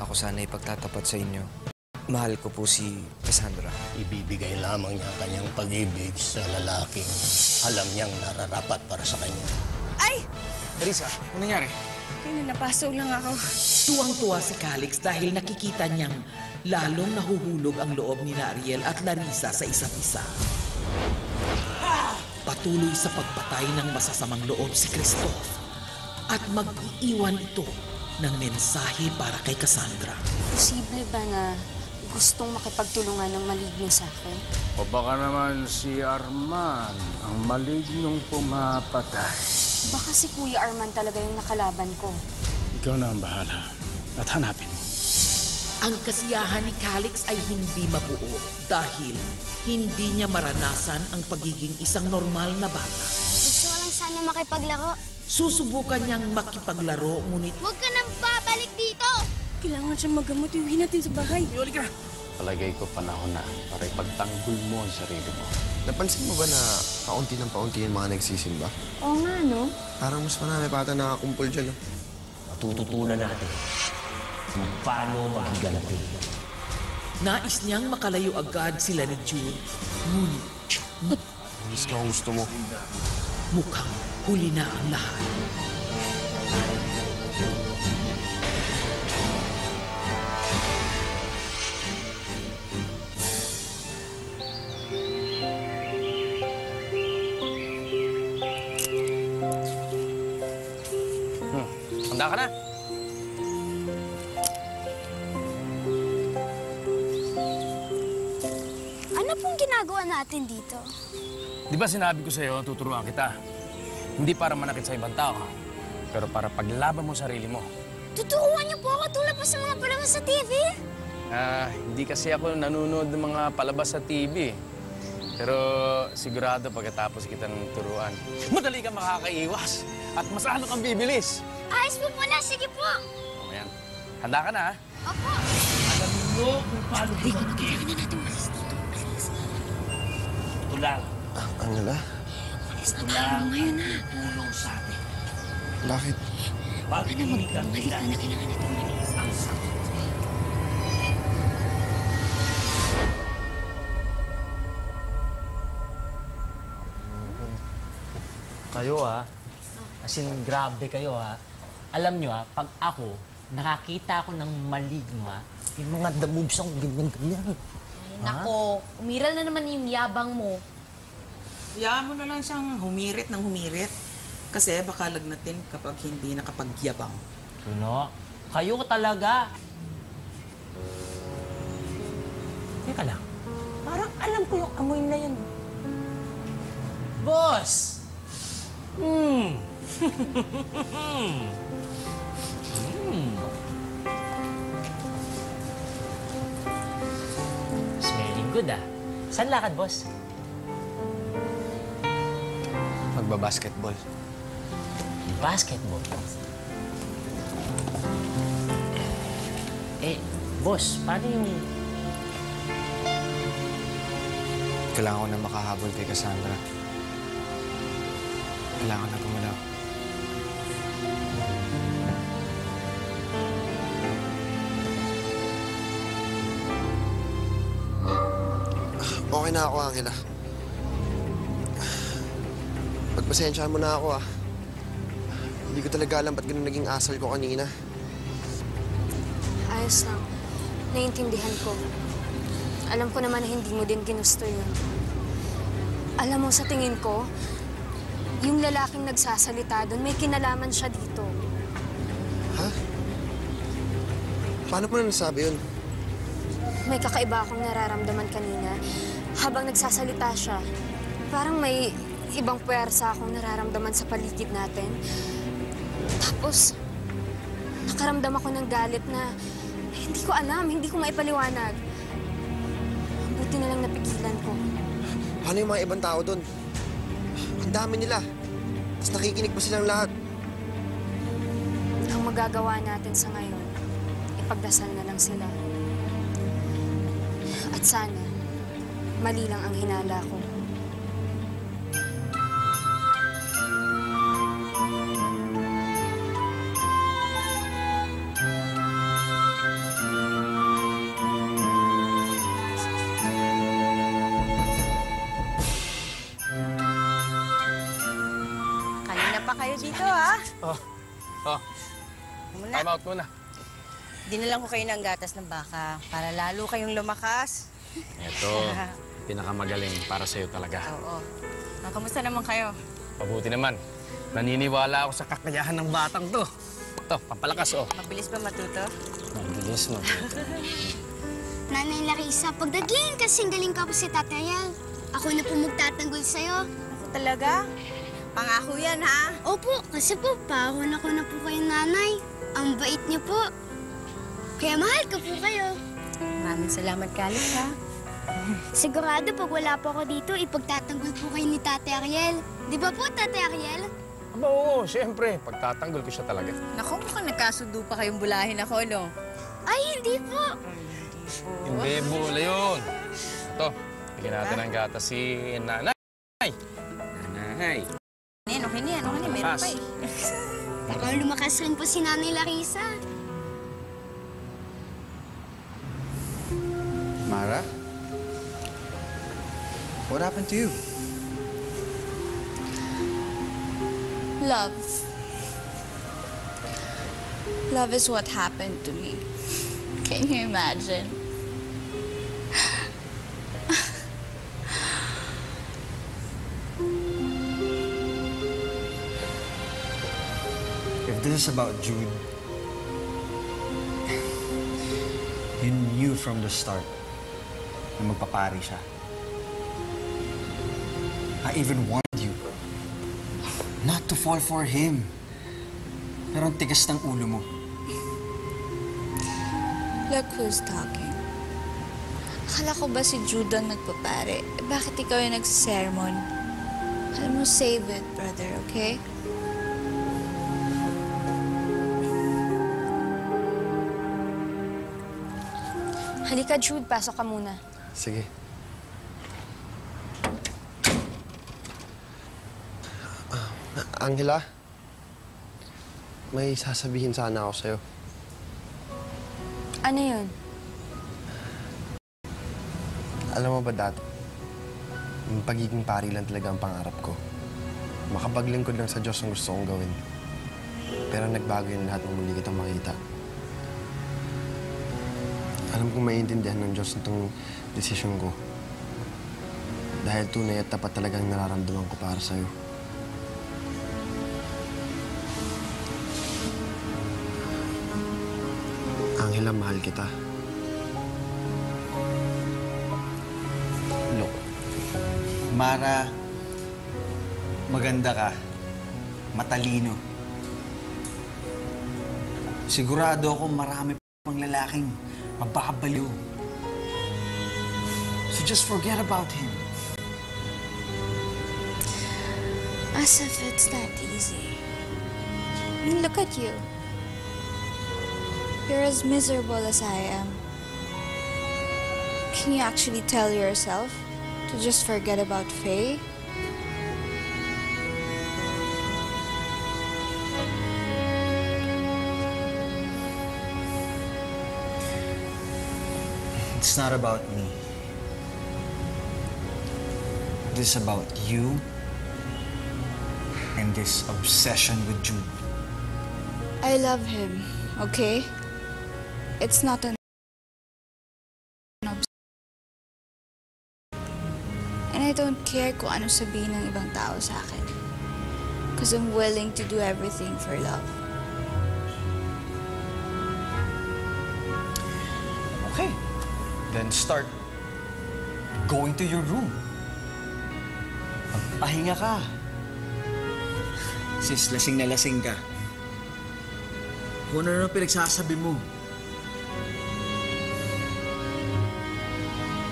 ako sana ipagtatapat sa inyo. Mahal ko po si Cassandra. Ibibigay lamang niya ang kanyang pag-ibig sa lalaking alam niyang nararapat para sa kanya. Ay! Teresa, ano nangyari? Napaso lang ako. Tuwang-tuwa si Calix dahil nakikita niyang lalong nahuhulog ang loob ni Ariel at Larissa sa isa't isa. Patuloy sa pagpatay ng masasamang loob si Christoph at mag-iiwan ito ng mensahe para kay Cassandra. Posible ba na gustong makipagtulungan ng maligno sa akin? O baka naman si Arman ang malignong pumapatay. Baka si Kuya Arman talaga yung nakalaban ko. Ikaw na ang bahala at hanapin mo. Ang kasiyahan ni Calix ay hindi mabuo dahil hindi niya maranasan ang pagiging isang normal na bata. Gusto ko lang sana makipaglaro. Susubukan niyang makipaglaro ngunit Huwag ka nang babalik dito! Kailangan siya magamot. Iuwi natin sa bahay. Yoli ka! Palagay ko panahon na para ipagtanggol mo ang sarili mo. Napansin mo ba na paunti ng paunti yung mga nagsisimba? Oo nga, no? Parang mas marami pa ata nakakumpul dyan, no? Matututunan natin kung paano magiganapin. Nais niyang makalayo agad sila ni Jude. Ngunit Miss ka kung gusto mo. mukhang huli na ang lahat. Handa ka na? Ano pong ginagawa natin dito? Di ba sinabi ko sa'yo, tuturuan kita? Hindi para manakit sa ibang tao, pero para paglaban mo sarili mo. Tuturuan niyo po ako tulad pa sa mga palabas sa TV? Hindi kasi ako nanonood ng mga palabas sa TV. Pero sigurado pagkatapos kita ng turuan, madali kang makakaiwas at mas lalo kang bibilis. Ayos po na, sige po! O yan. Handa ka na, ha? Opo! Alam mo kung paano Kailangan na natin umalis dito. ito lang. Ano na? Ito lang ang tutulong sa atin. Bakit? Pag-ibig ang kailangan natin ang sakit. Kayo as in grabe kayo Alam nyo pag ako, nakakita ako ng maligno yung mga the moves ang ganyan-ganyan. Nako, umiral na naman yung yabang mo. Hayaan mo na lang siyang humirit ng humirit. Kasi baka lagnatin kapag hindi nakapagyabang. Ano? Kayo talaga. Teka lang. Parang alam ko yung amoy na yan. Boss! Smelling good Saan lakad, boss? Magbabasketball. Basketball. Boss, paano yung... Kailangan ko na makahabol kay Cassandra. Kailangan na gumalaw. Okay na ako, Angela. Pagpasensyahan mo na ako, Hindi ko talaga alam ba't ganun naging asal ko kanina. Ayos lang. Naiintindihan ko. Alam ko naman na hindi mo din ginusto yun. Alam mo, sa tingin ko, yung lalaking nagsasalita doon, may kinalaman siya dito. Ha? Paano mo na nasabi yun? May kakaiba akong nararamdaman kanina. Habang nagsasalita siya, parang may ibang puwersa akong nararamdaman sa paligid natin. Tapos, nakaramdam ako ng galit na hindi ko alam, hindi ko maipaliwanag. Buti na lang napigilan ko. Paano yung mga ibang tao doon? Ang dami nila. Tapos nakikinig pa silang lahat. Ang magagawa natin sa ngayon, ipagdasal na lang sila. At sana, mali lang ang hinala ko. dito, ha? Oh. Time out muna. Dinalang ko kayo ng gatas ng baka para lalo kayong lumakas. Ito, pinakamagaling para sa'yo talaga. Oo. Kamusta naman kayo? Mabuti naman. Naniniwala ako sa kakayahan ng batang to. Ito, pampalakas, oh. Mabilis ba matuto? Mabilis, matuto. Nanay Larissa, pag naging kasing galing ka po si Tatayal, ako na po magtatanggol sa'yo. Ako talaga? Pangako yan, ha? Opo, kasi po, pahon ako na po kayo, nanay. Ang bait niyo po. Kaya mahal ko po kayo. Maraming salamat, Calix, ha? Sigurado pag wala po ako dito, ipagtatanggol po kayo ni Tate Ariel. Di ba po, Tate Ariel? Aba, oo, siyempre. Pagtatanggol ko siya talaga. Naku, mukhang nagkasundo pa kayong bulahin ako, no? Ay, hindi po. Hindi, bula yun. Ito, bigyan natin ng gatas si Nanay. Nanay. Okay na yan. Meron pa eh. Baka lumakas rin po si Nanay Larissa. Mara? What happened to you? Love. Love is what happened to me. Can you imagine? If this is about Jude, you knew from the start na magpapari siya. I even warned you not to fall for him. Pero ang tigas ng ulo mo. Look who's talking. Akala ko ba si Jude ang nagpapare? Bakit ikaw yung nagsisermon? Alam mo, save it, brother, okay? Halika, Jude. Pasok ka muna. Sige. Angela, may sasabihin sana ako sa'yo. Ano yun? Alam mo ba dati, yung pagiging pari lang talaga ang pangarap ko. Makapaglingkod lang sa Diyos ang gusto kong gawin. Pero nagbago yun lahat nung muli kitang makita. Alam kong maiintindihan ng Diyos itong desisyon ko. Dahil tunay at tapat talagang nararamdaman ko para sa'yo. Angela, mahal kita. Look, Mara, maganda ka. Matalino. Sigurado ako marami pang lalaking mababaliw. So just forget about him. As if it's that easy. I mean, look at you. You're as miserable as I am. Can you actually tell yourself to just forget about Faye? It's not about me. This is about you and this obsession with Jude. I love him, okay? It's not an and I don't care kung ano sabihin ng ibang tao sa akin. Because I'm willing to do everything for love. Okay. Then start going to your room. Magpahinga ka. Sis, lasing na lasing ka. Kung ano na pinagsasabi mo.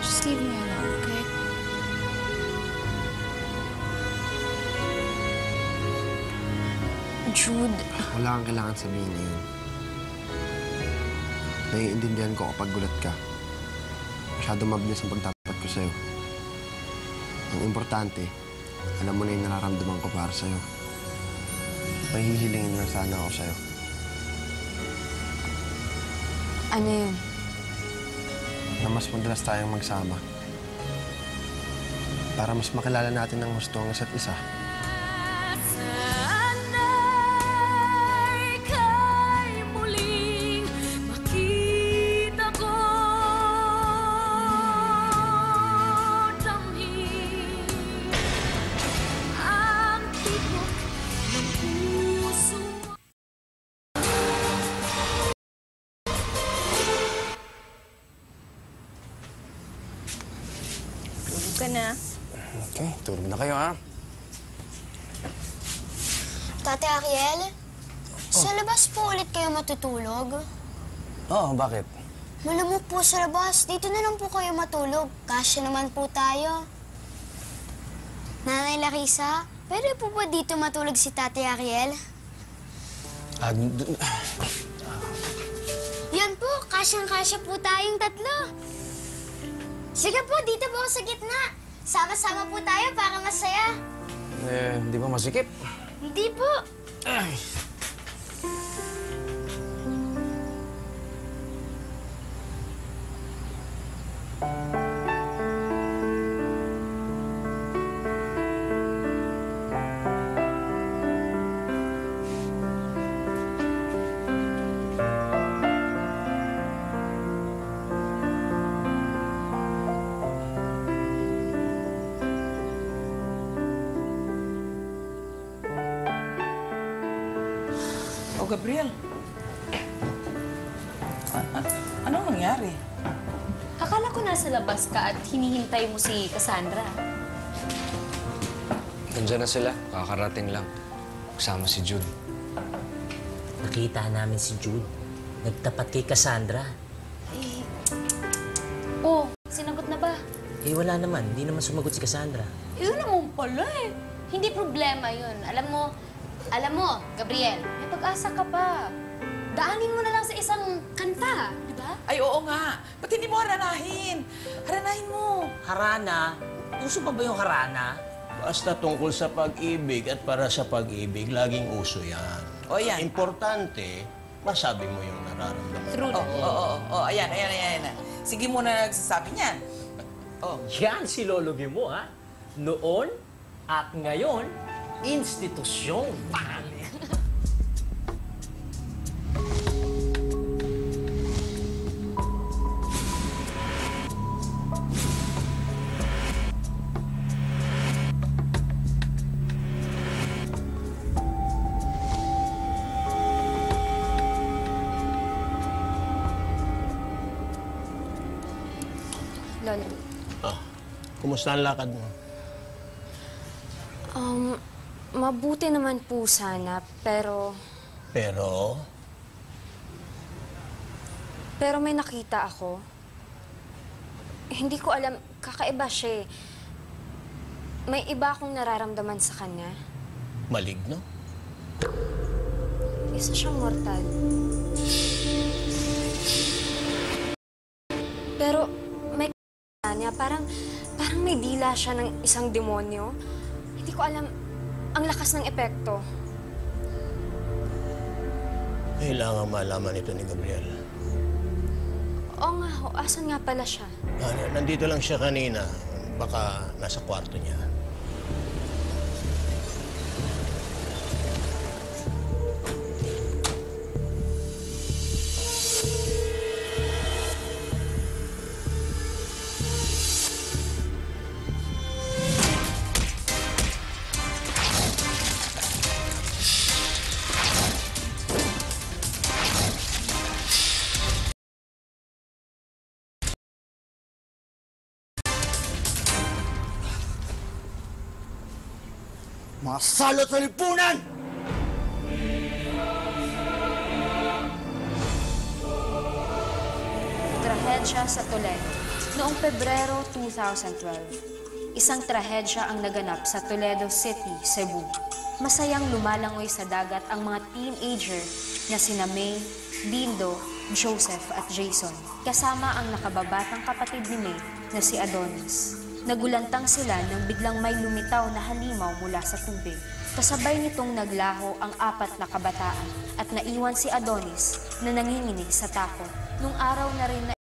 Just leave me alone, okay? Jude. Wala kang kailangan sabihin na yun. Naiintindihan ko kapag gulat ka. Masyado mabilis ang pagtapat ko sa'yo. Ang importante, alam mo na yung nararamdaman ko para sa'yo. Mahihilingin lang sana ako sa'yo. Ano yun? Na mas madalas tayong magsama. Para mas makilala natin ang gusto ang isa't isa. ka na. Okay, tulog na kayo, ha? Tate Ariel, sa labas po ulit kayo matutulog? Oo, bakit? Malamok po sa labas. Dito na lang po kayo matulog. Kasya naman po tayo. Nanay Larissa, pwede po ba dito matulog si Tate Ariel? Yan po, kasyang-kasya po tayong tatlo. Sige po, dito po sa gitna. Sama-sama po tayo para masaya. Di ba masikip? Hindi po. Ay. Gabriel. Anong nangyari? Akala ko nasa labas ka at hinihintay mo si Cassandra. Nandiyan na sila. Kakarating lang. Kasama si Jude. Nakita namin si Jude. Nagtapat kay Cassandra. Sinagot na ba? Wala naman. Hindi naman sumagot si Cassandra. Yun naman pala eh. Hindi problema yun. Alam mo, Gabriel, may pag-asa ka pa. Daanin mo na lang sa isang kanta, di ba? Ay, oo nga. Ba't hindi mo haranahin? Haranahin mo. Harana? Uso pa ba yung harana? Basta tungkol sa pag-ibig at para sa pag-ibig, laging uso yan. O, yan. Importante, masabi mo yung nararamdaman. True. Oo. Ayan. Sige mo na nagsasabi niyan. Yan si Lolo Gimo, ha? Noon at ngayon, institusyon. Lolo. Kumusta ang lakad mo? Mabuti naman po sana, pero... Pero may nakita ako. Hindi ko alam, kakaiba siya eh. May iba akong nararamdaman sa kanya. Maligno? Isa siyang mortal. Pero may niya, parang may dila siya ng isang demonyo. Hindi ko alam ang lakas ng epekto. Kailangan malaman ito ni Gabriel. Oo nga ho, asan nga pala siya? Nandito lang siya kanina. Baka nasa kwarto niya. Mga salot sa lipunan! Trahedya sa Toledo. Noong Pebrero 2012, isang trahedya ang naganap sa Toledo City, Cebu. Masayang lumalangoy sa dagat ang mga teenager na sina May, Dindo, Joseph at Jason. Kasama ang nakababatang kapatid ni May na si Adonis. Nagulantang sila nang biglang may lumitaw na halimaw mula sa tubig. Kasabay nitong naglaho ang 4 na kabataan at naiwan si Adonis na nanginginig sa takot. Nung araw na rin na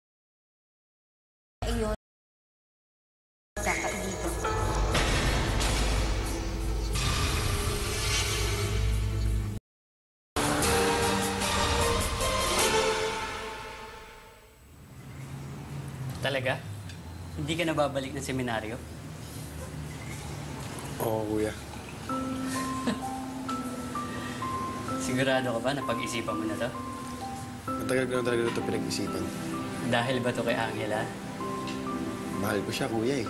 iyon kakaibigan. Talaga? Hindi ka na babalik ng seminaryo? Oo, kuya. Sigurado ka ba na pag-isipan mo na to? Matagal ko na talaga ito pinag-isipan. Dahil ba to kay Angela? Mahal ko siya, kuya eh.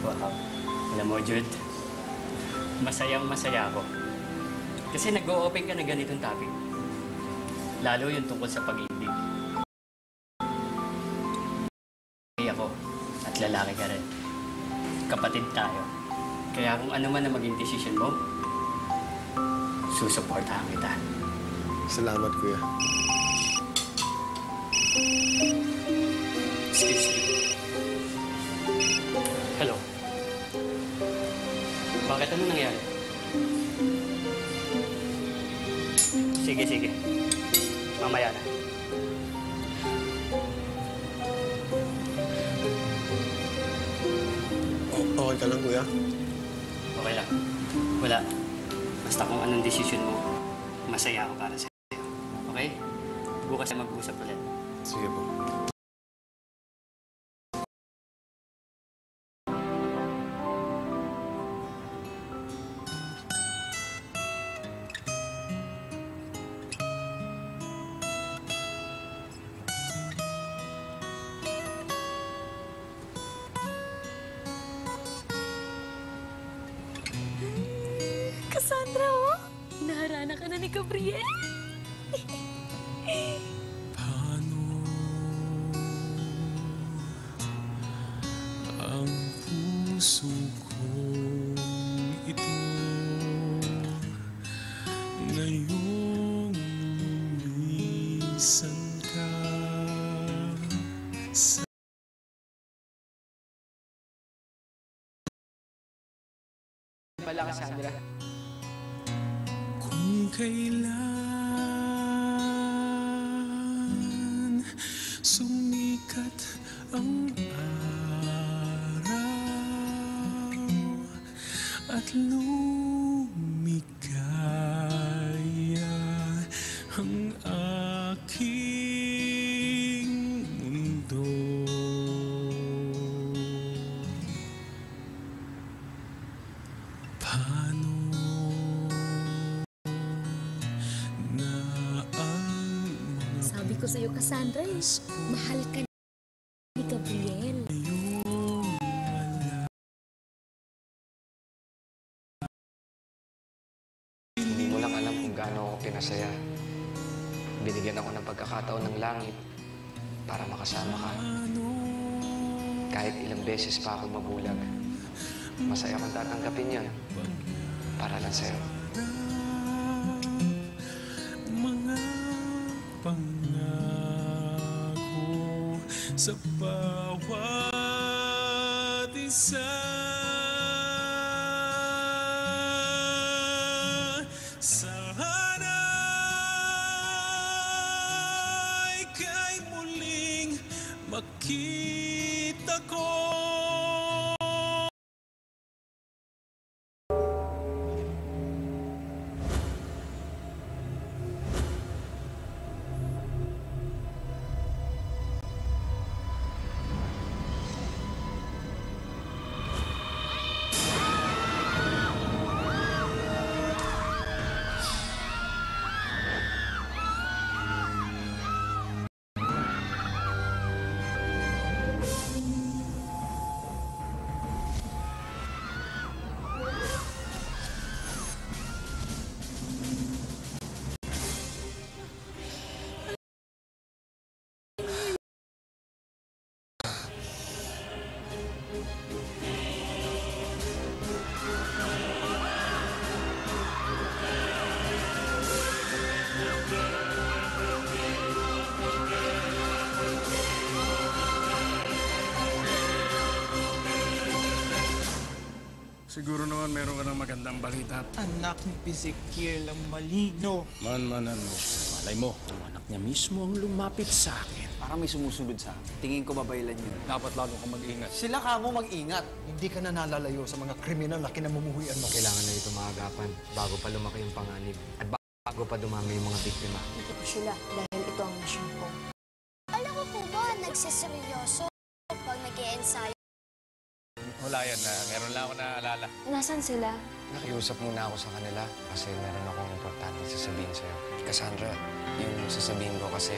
Wow. Alam mo, Jude, masayang-masaya ako. Kasi nag-o-open ka na ganitong topic. Lalo yung tungkol sa pag-ibig. Ako at lalaki ka rin. Kapatid tayo. Kaya kung ano man na maging desisyon mo, susuportahan kita. Salamat, Kuya. Excuse me. Hello. Bakit ano nangyari? Sige. Mamaya na. Okay ka lang, Kuya? Okay lang. Wala. Basta kung anong desisyon mo, masaya ako para sa'yo. Okay? Bukas na mag-usap ulit. Sige po. Cassandra, oh! Naharana ka na ni Gabriel. Ang puso kong ito ngayong lumisan ka sa Pala, Cassandra. kung kailan sumikat ang at lumigaya ang aking mundo. Paano na ang mga Sabi ko sa'yo, Cassandra, mahal ka ni Gabriel. Hindi mo lang alam kung gaano ako pinasaya. Binigyan ako ng pagkakataon ng langit para makasama ka. Kahit ilang beses pa ako mabulag, masaya kang tatanggapin yun para lang sa'yo. mga pangako sa bawat isa. Sana'y kay muling makita ko. Siguro naman meron ka ng magandang balita. Anak ni Ezekiel ang malino. Man, malay mo. Ang anak niya mismo ang lumapit sa akin. Parang may sumusunod sa akin. Tingin ko babaylan yun. Dapat lalo kang mag-ingat. Sila ka mo mag-ingat. Hindi ka na nalalayo sa mga kriminal na kinamumuhuyan mo. Kailangan na ito maagapan bago pa lumaki yung panganib at bago pa dumami yung mga biktima. Ito po sila dahil ito ang mission ko. Alam ko po ba, nagsiseryoso pag nag-i-ensayo? Wala yan na. Meron lang ako naalala. Nasaan sila? Nakiusap muna ako sa kanila kasi meron akong importante sasabihin sa'yo. Cassandra, yung sasabihin ko kasi